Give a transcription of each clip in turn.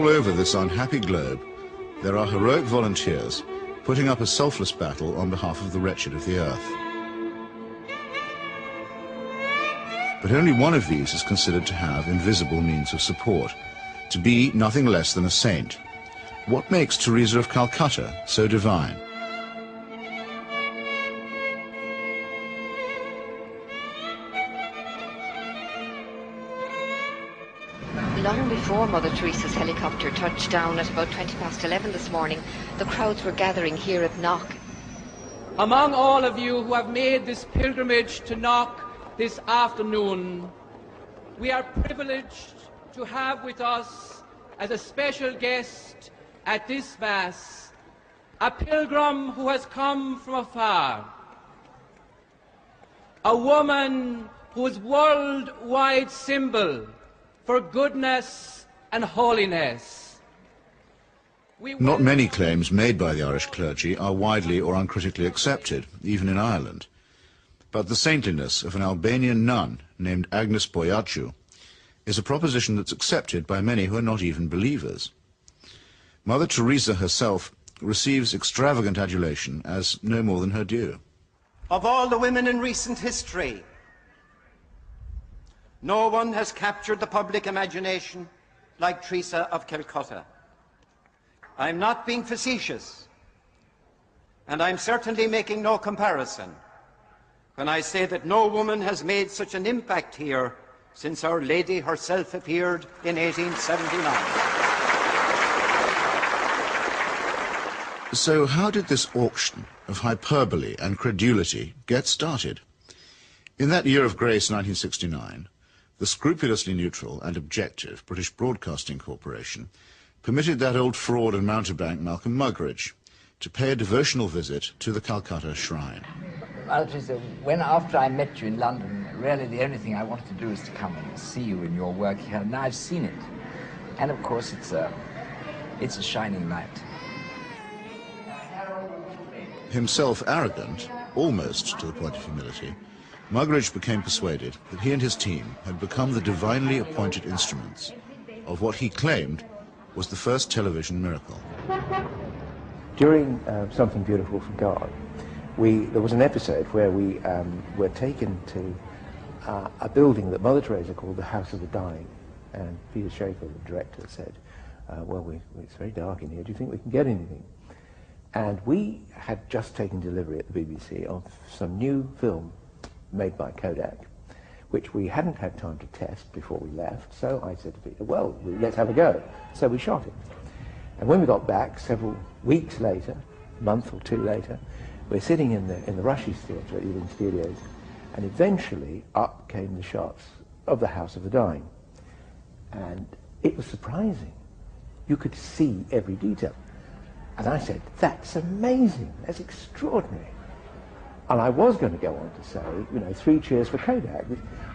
all over this unhappy globe, there are heroic volunteers putting up a selfless battle on behalf of the wretched of the earth. But only one of these is considered to have invisible means of support, to be nothing less than a saint. What makes Theresa of Calcutta so divine? Long before Mother Teresa's helicopter touched down at about 11:20 this morning, the crowds were gathering here at Knock. Among all of you who have made this pilgrimage to Knock this afternoon, we are privileged to have with us as a special guest at this Mass a pilgrim who has come from afar, a woman whose worldwide symbol for goodness and holiness. Not many claims made by the Irish clergy are widely or uncritically accepted, even in Ireland. But the saintliness of an Albanian nun named Agnes Boyaciu is a proposition that's accepted by many who are not even believers. Mother Teresa herself receives extravagant adulation as no more than her due. Of all the women in recent history, no one has captured the public imagination like Theresa of Calcutta. I'm not being facetious, and I'm certainly making no comparison when I say that no woman has made such an impact here since Our Lady herself appeared in 1879. So how did this auction of hyperbole and credulity get started? In that year of grace, 1969, the scrupulously neutral and objective British Broadcasting Corporation permitted that old fraud and mountebank Malcolm Muggeridge to pay a devotional visit to the Calcutta Shrine. Well, when after I met you in London, really the only thing I wanted to do is to come and see you in your work here. Now I've seen it, and of course it's a shining light. Himself arrogant, almost to the point of humility, Muggeridge became persuaded that he and his team had become the divinely appointed instruments of what he claimed was the first television miracle. During Something Beautiful from God, there was an episode where we were taken to a building that Mother Teresa called the House of the Dying, and Peter Schaefer, the director, said, well, it's very dark in here, do you think we can get anything? And we had just taken delivery at the BBC of some new film made by Kodak, which we hadn't had time to test before we left, so I said to Peter, well, let's have a go. So we shot it. And when we got back, several weeks later, a month or two later, we're sitting in the Rushes Theatre at Ealing Studios, and eventually up came the shots of the House of the Dying. And it was surprising. You could see every detail. And I said, that's amazing, that's extraordinary. And I was going to go on to say, 3 cheers for Kodak.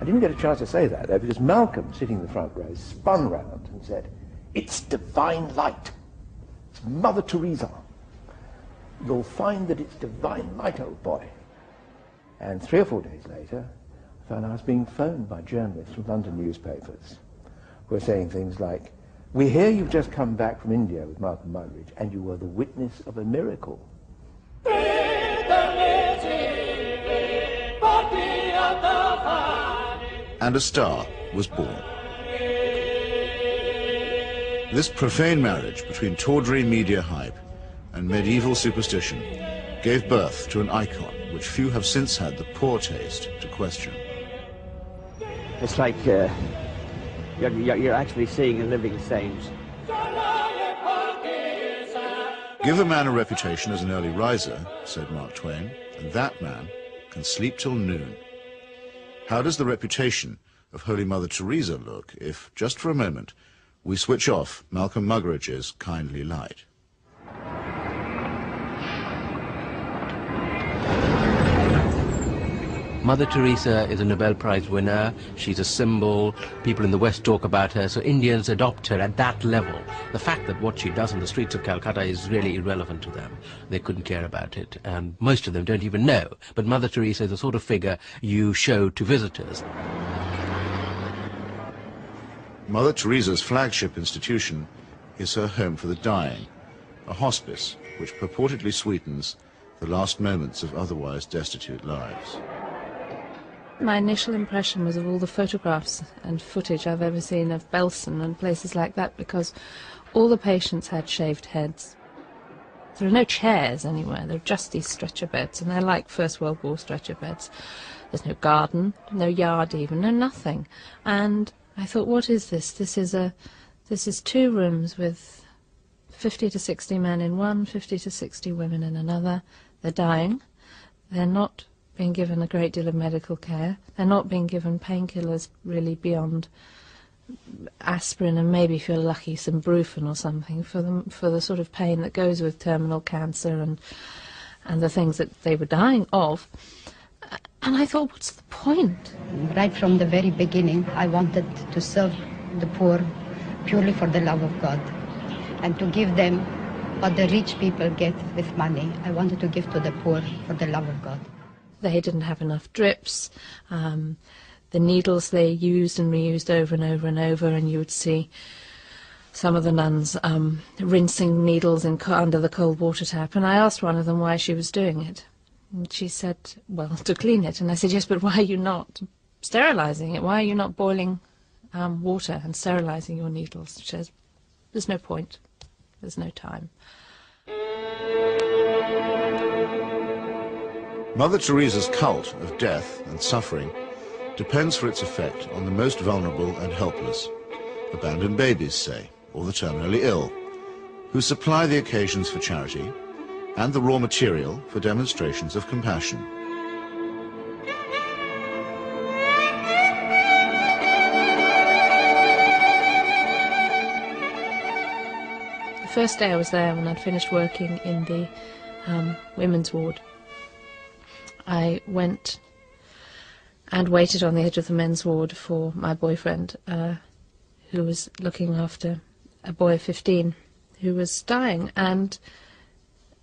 I didn't get a chance to say that, though, because Malcolm, sitting in the front row, spun round and said, it's divine light. It's Mother Teresa. You'll find that it's divine light, old boy. And 3 or 4 days later, I found I was being phoned by journalists from London newspapers who were saying things like, we hear you've just come back from India with Malcolm Muggeridge, and you were the witness of a miracle. And a star was born. This profane marriage between tawdry media hype and medieval superstition gave birth to an icon which few have since had the poor taste to question. It's like you're actually seeing a living saint. Give a man a reputation as an early riser, said Mark Twain, and that man can sleep till noon. How does the reputation of Holy Mother Teresa look if, just for a moment, we switch off Malcolm Muggeridge's kindly light? Mother Teresa is a Nobel Prize winner. She's a symbol. People in the West talk about her, so Indians adopt her at that level. The fact that what she does on the streets of Calcutta is really irrelevant to them. They couldn't care about it, and most of them don't even know. But Mother Teresa is the sort of figure you show to visitors. Mother Teresa's flagship institution is her home for the dying, a hospice which purportedly sweetens the last moments of otherwise destitute lives. My initial impression was of all the photographs and footage I've ever seen of Belsen and places like that, because all the patients had shaved heads. There are no chairs anywhere, there are just these stretcher beds, and they're like First World War stretcher beds. There's no garden, no yard even, no nothing. And I thought, what is this? This is 2 rooms with 50 to 60 men in one, 50 to 60 women in another. They're dying. They're not being given a great deal of medical care. They're not being given painkillers really beyond aspirin and maybe, if you're lucky, some Brufen or something for the sort of pain that goes with terminal cancer and the things that they were dying of. And I thought, what's the point? Right from the very beginning, I wanted to serve the poor purely for the love of God and to give them what the rich people get with money. I wanted to give to the poor for the love of God. They didn't have enough drips. The needles they used and reused over and over and over, and you would see some of the nuns rinsing needles under the cold water tap. And I asked one of them why she was doing it. And she said, well, to clean it. And I said, yes, but why are you not sterilizing it? Why are you not boiling water and sterilizing your needles? She says, there's no point. There's no time. Mother Teresa's cult of death and suffering depends for its effect on the most vulnerable and helpless, abandoned babies, say, or the terminally ill, who supply the occasions for charity and the raw material for demonstrations of compassion. The first day I was there, when I'd finished working in the women's ward, I went and waited on the edge of the men's ward for my boyfriend, who was looking after a boy of 15 who was dying, and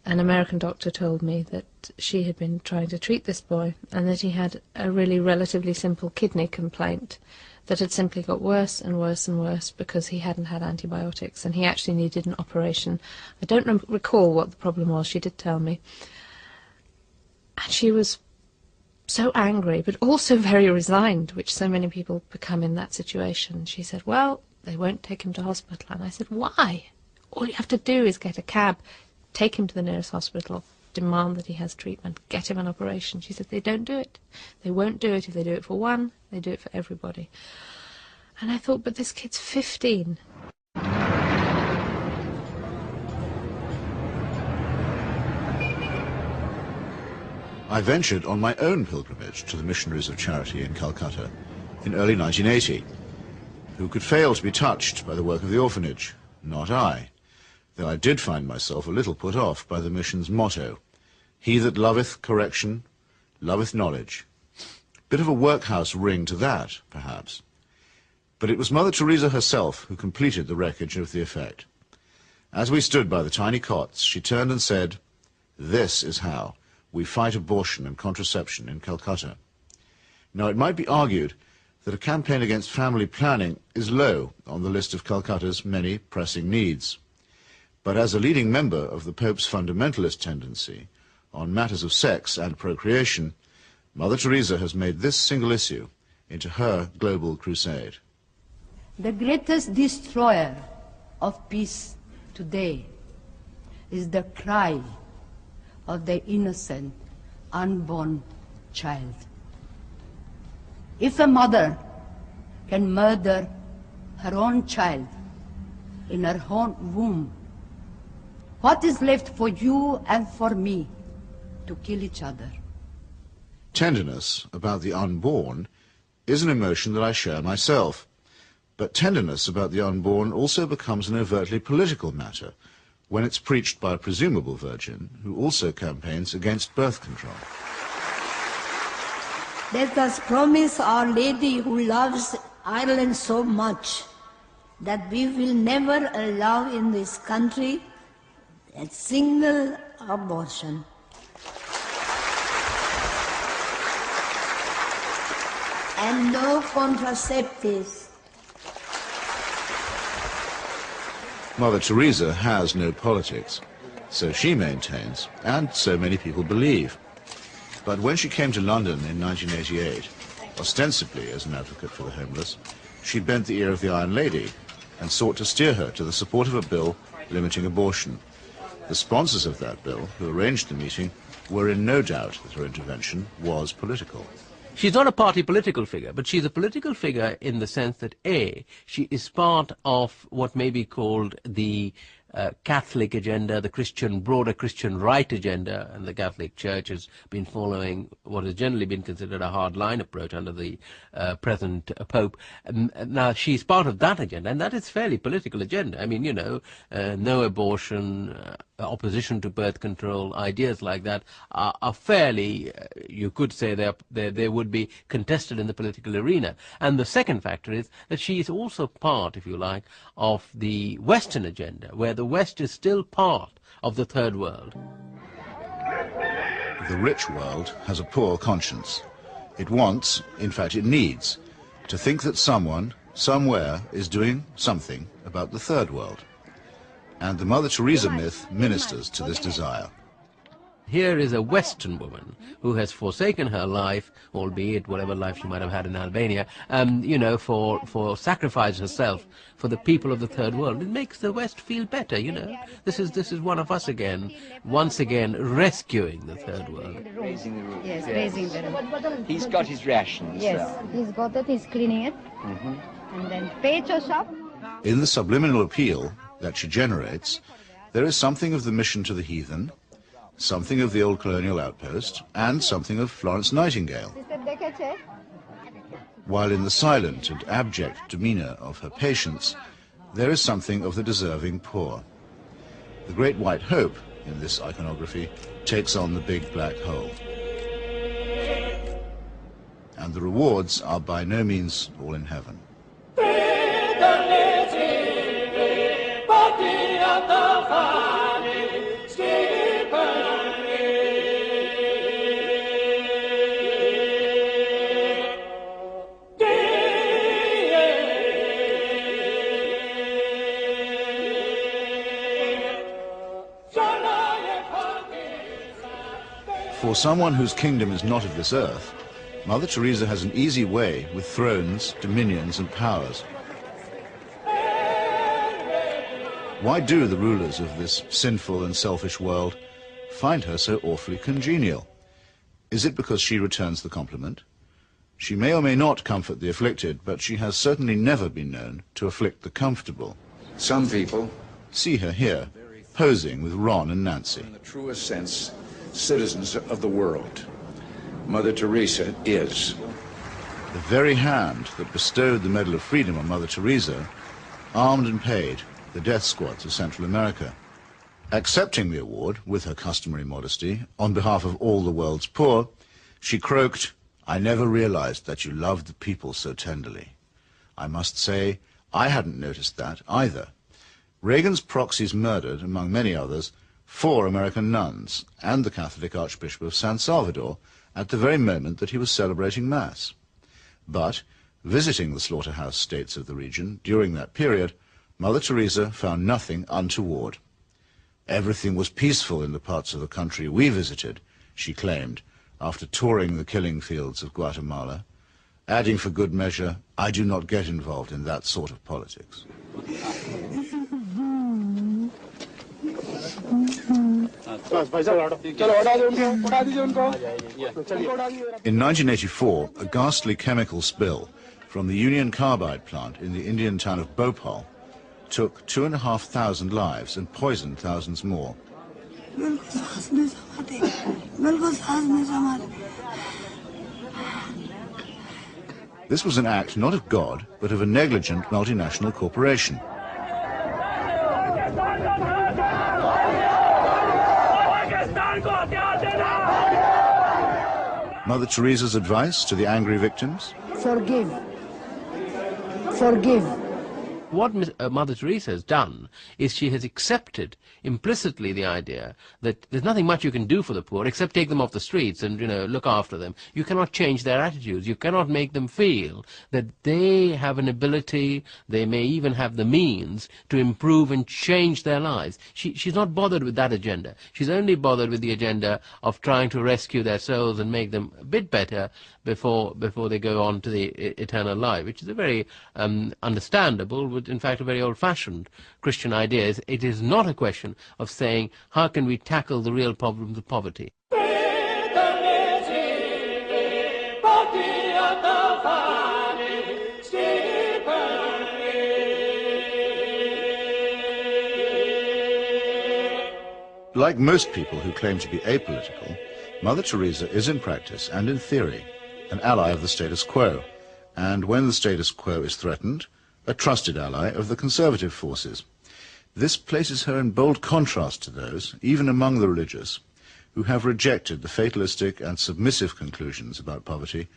an American doctor told me that she had been trying to treat this boy and that he had a really relatively simple kidney complaint that had simply got worse and worse and worse because he hadn't had antibiotics, and he actually needed an operation. I don't recall what the problem was, she did tell me. And she was so angry, but also very resigned, which so many people become in that situation. She said, well, they won't take him to hospital. And I said, why? All you have to do is get a cab, take him to the nearest hospital, demand that he has treatment, get him an operation. She said, they don't do it. They won't do it. If they do it for one, they do it for everybody. And I thought, but this kid's 15. I ventured on my own pilgrimage to the missionaries of charity in Calcutta in early 1980. Who could fail to be touched by the work of the orphanage? Not I, though I did find myself a little put off by the mission's motto, he that loveth correction, loveth knowledge. Bit of a workhouse ring to that, perhaps. But it was Mother Teresa herself who completed the wreckage of the effect. As we stood by the tiny cots, she turned and said, this is how we fight abortion and contraception in Calcutta. Now, it might be argued that a campaign against family planning is low on the list of Calcutta's many pressing needs. But as a leading member of the Pope's fundamentalist tendency on matters of sex and procreation, Mother Teresa has made this single issue into her global crusade. The greatest destroyer of peace today is the cry of the innocent, unborn child. If a mother can murder her own child in her own womb, what is left for you and for me to kill each other? Tenderness about the unborn is an emotion that I share myself. But tenderness about the unborn also becomes an overtly political matter when it's preached by a presumable virgin who also campaigns against birth control. Let us promise Our Lady, who loves Ireland so much, that we will never allow in this country a single abortion. And no contraceptives. Mother Teresa has no politics, so she maintains, and so many people believe. But when she came to London in 1988, ostensibly as an advocate for the homeless, she bent the ear of the Iron Lady and sought to steer her to the support of a bill limiting abortion. The sponsors of that bill, who arranged the meeting, were in no doubt that her intervention was political. She's not a party political figure, but she's a political figure in the sense that, A, she is part of what may be called the Catholic agenda, the broader Christian right agenda, and the Catholic Church has been following what has generally been considered a hard-line approach under the present Pope. Now, she's part of that agenda, and that is fairly political agenda. I mean, you know, no abortion, opposition to birth control, ideas like that are fairly, you could say they would be contested in the political arena. And the second factor is that she is also part, if you like, of the Western agenda, where the West is still part of the third world. The rich world has a poor conscience. It wants, in fact it needs, to think that someone, somewhere, is doing something about the third world. And the Mother Teresa myth ministers to this desire. Here is a Western woman who has forsaken her life, albeit whatever life she might have had in Albania, you know, for sacrifice herself for the people of the third world. It makes the West feel better, you know. This is one of us again, once again rescuing the third world. Raising the roof. Yes, raising the roof. He's got his rations. Yes, he's got it, he's cleaning it. And then pay to shop. In the subliminal appeal that she generates, there is something of the mission to the heathen, something of the old colonial outpost, and something of Florence Nightingale. While in the silent and abject demeanour of her patients, there is something of the deserving poor. The Great White Hope, in this iconography, takes on the big black hole. And the rewards are by no means all in heaven. For someone whose kingdom is not of this earth, Mother Teresa has an easy way with thrones, dominions, and powers. Why do the rulers of this sinful and selfish world find her so awfully congenial? Is it because she returns the compliment? She may or may not comfort the afflicted, but she has certainly never been known to afflict the comfortable. Some people see her here, posing with Ron and Nancy. In the truest sense, citizens of the world. Mother Teresa is. The very hand that bestowed the Medal of Freedom on Mother Teresa armed and paid the death squads of Central America. Accepting the award, with her customary modesty, on behalf of all the world's poor, she croaked, "I never realized that you loved the people so tenderly." I must say, I hadn't noticed that either. Reagan's proxies murdered, among many others, 4 American nuns and the Catholic Archbishop of San Salvador at the very moment that he was celebrating Mass. But, visiting the slaughterhouse states of the region during that period, Mother Teresa found nothing untoward. Everything was peaceful in the parts of the country we visited, she claimed, after touring the killing fields of Guatemala, adding for good measure, "I do not get involved in that sort of politics." In 1984, a ghastly chemical spill from the Union Carbide plant in the Indian town of Bhopal took 2,500 lives and poisoned thousands more. This was an act not of God, but of a negligent multinational corporation. Mother Teresa's advice to the angry victims? Forgive. Forgive. What Mother Teresa has done is she has accepted implicitly the idea that there's nothing much you can do for the poor except take them off the streets and, look after them. You cannot change their attitudes. You cannot make them feel that they have an ability, they may even have the means to improve and change their lives. She's not bothered with that agenda. She's only bothered with the agenda of trying to rescue their souls and make them a bit better before they go on to the eternal life, which is a very understandable, but in fact a very old-fashioned Christian idea. It is not a question of saying, how can we tackle the real problems of poverty? Like most people who claim to be apolitical, Mother Teresa is in practice and in theory an ally of the status quo, and when the status quo is threatened, a trusted ally of the conservative forces. This places her in bold contrast to those, even among the religious, who have rejected the fatalistic and submissive conclusions about poverty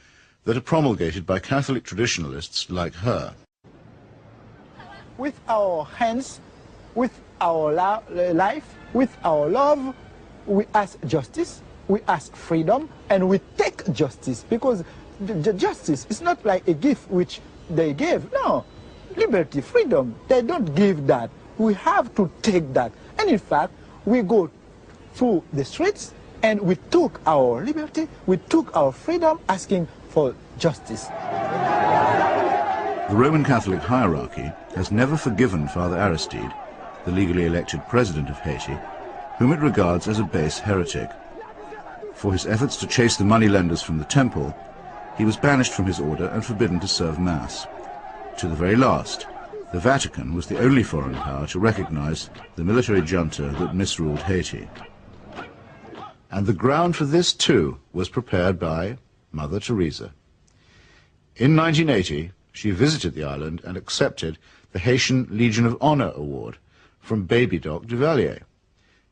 that are promulgated by Catholic traditionalists like her. With our hands, with our life, with our love, we ask justice, we ask freedom, and we take justice, because justice is not like a gift which they gave. No, liberty, freedom, they don't give that. We have to take that. And in fact, we go through the streets and we took our liberty, we took our freedom, asking for justice. The Roman Catholic hierarchy has never forgiven Father Aristide, the legally elected president of Haiti, whom it regards as a base heretic. For his efforts to chase the moneylenders from the temple, he was banished from his order and forbidden to serve Mass. To the very last, the Vatican was the only foreign power to recognize the military junta that misruled Haiti. And the ground for this, too, was prepared by Mother Teresa. In 1980, she visited the island and accepted the Haitian Legion of Honor Award from Baby Doc Duvalier.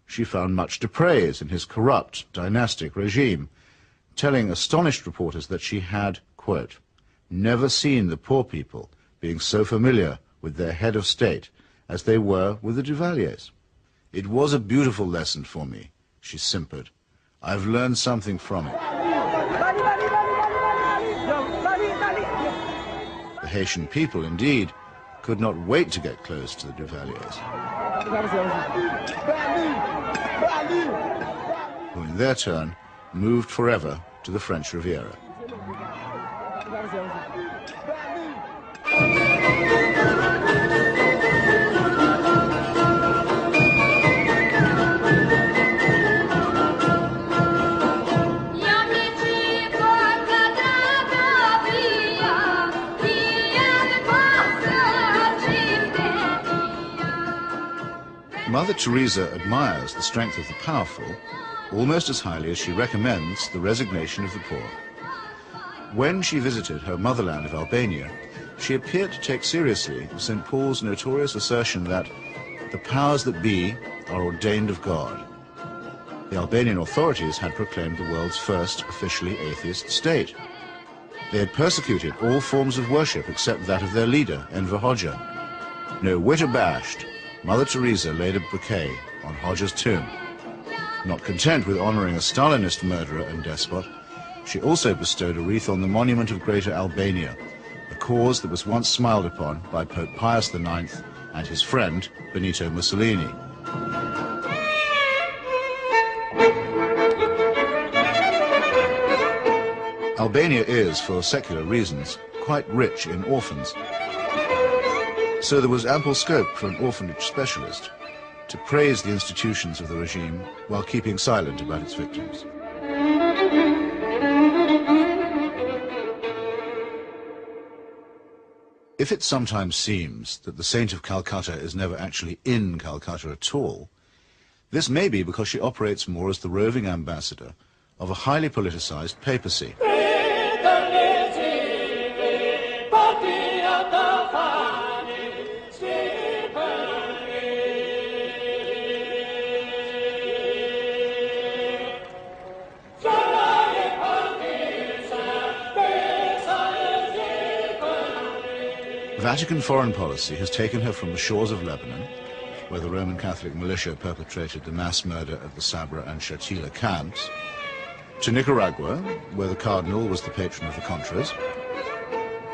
She found much to praise in his corrupt, dynastic regime, telling astonished reporters that she had, quote, never seen the poor people being so familiar with their head of state as they were with the Duvaliers. It was a beautiful lesson for me, she simpered. I've learned something from it. The Haitian people, indeed, could not wait to get close to the Duvaliers, who in their turn moved forever to the French Riviera. Mother Teresa admires the strength of the powerful almost as highly as she recommends the resignation of the poor. When she visited her motherland of Albania, she appeared to take seriously St. Paul's notorious assertion that the powers that be are ordained of God. The Albanian authorities had proclaimed the world's first officially atheist state. They had persecuted all forms of worship except that of their leader, Enver Hoxha. No whit abashed, Mother Teresa laid a bouquet on Hoxha's tomb. Not content with honoring a Stalinist murderer and despot, she also bestowed a wreath on the monument of Greater Albania, a cause that was once smiled upon by Pope Pius IX and his friend, Benito Mussolini. Albania is, for secular reasons, quite rich in orphans. So there was ample scope for an orphanage specialist to praise the institutions of the regime while keeping silent about its victims. If it sometimes seems that the Saint of Calcutta is never actually in Calcutta at all, this may be because she operates more as the roving ambassador of a highly politicized papacy. Vatican foreign policy has taken her from the shores of Lebanon, where the Roman Catholic militia perpetrated the mass murder at the Sabra and Shatila camps, to Nicaragua, where the Cardinal was the patron of the Contras,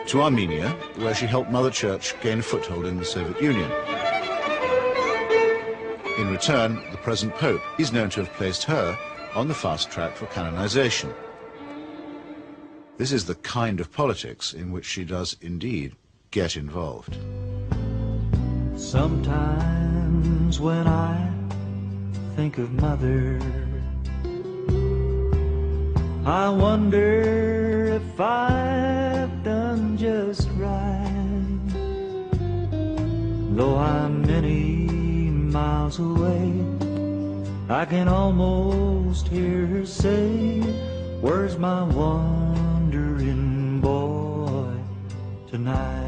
to Armenia, where she helped Mother Church gain a foothold in the Soviet Union. In return, the present Pope is known to have placed her on the fast track for canonization. This is the kind of politics in which she does indeed get involved. Sometimes when I think of Mother, I wonder if I've done just right. Though I'm many miles away, I can almost hear her say, "Where's my wandering boy tonight?"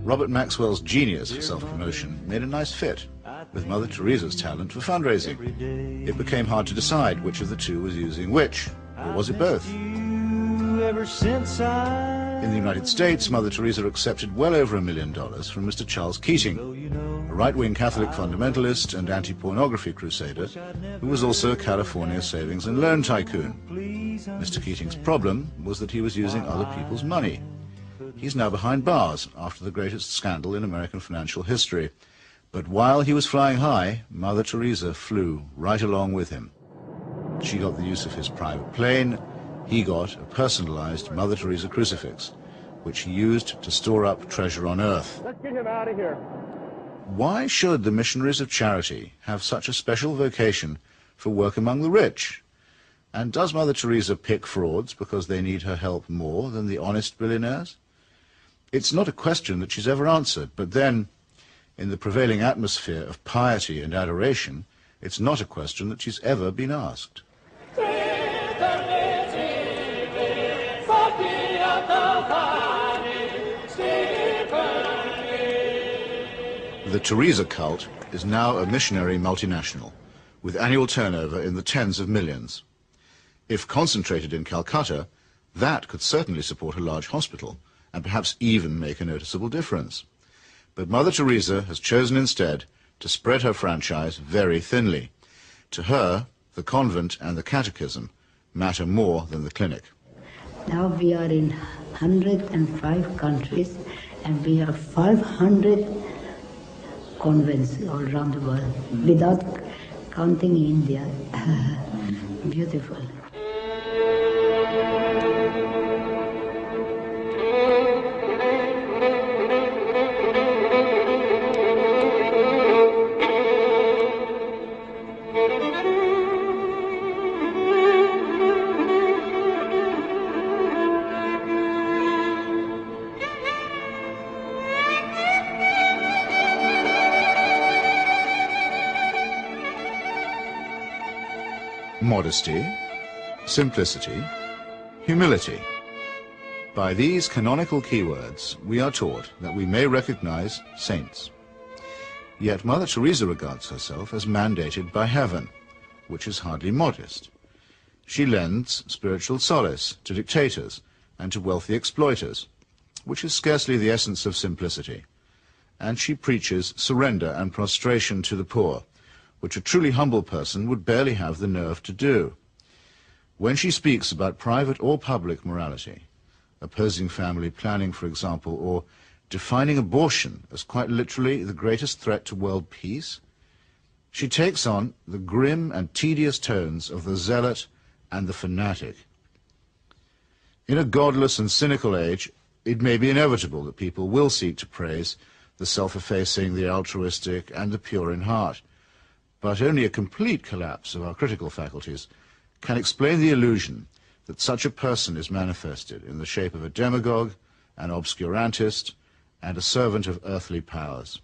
Robert Maxwell's genius for self-promotion made a nice fit with Mother Teresa's talent for fundraising. It became hard to decide which of the two was using which, or was it both? In the United States, Mother Teresa accepted well over $1 million from Mr. Charles Keating, a right-wing Catholic fundamentalist and anti-pornography crusader who was also a California savings and loan tycoon. Mr. Keating's problem was that he was using other people's money. He's now behind bars after the greatest scandal in American financial history. But while he was flying high, Mother Teresa flew right along with him. She got the use of his private plane. He got a personalized Mother Teresa crucifix, which he used to store up treasure on earth. Let's get him out of here. Why should the missionaries of charity have such a special vocation for work among the rich? And does Mother Teresa pick frauds because they need her help more than the honest billionaires? It's not a question that she's ever answered, but then, in the prevailing atmosphere of piety and adoration, it's not a question that she's ever been asked. The Teresa cult is now a missionary multinational, with annual turnover in the tens of millions. If concentrated in Calcutta, that could certainly support a large hospital, and perhaps even make a noticeable difference. But Mother Teresa has chosen instead to spread her franchise very thinly. To her, the convent and the catechism matter more than the clinic. Now we are in 105 countries and we have 500 convents all around the world, without counting India. Beautiful. Modesty, simplicity, humility. By these canonical keywords, we are taught that we may recognize saints. Yet Mother Teresa regards herself as mandated by heaven, which is hardly modest. She lends spiritual solace to dictators and to wealthy exploiters, which is scarcely the essence of simplicity. And she preaches surrender and prostration to the poor, which a truly humble person would barely have the nerve to do. When she speaks about private or public morality, opposing family planning, for example, or defining abortion as quite literally the greatest threat to world peace, she takes on the grim and tedious tones of the zealot and the fanatic. In a godless and cynical age, it may be inevitable that people will seek to praise the self-effacing, the altruistic, and the pure in heart. But only a complete collapse of our critical faculties can explain the illusion that such a person is manifested in the shape of a demagogue, an obscurantist, and a servant of earthly powers.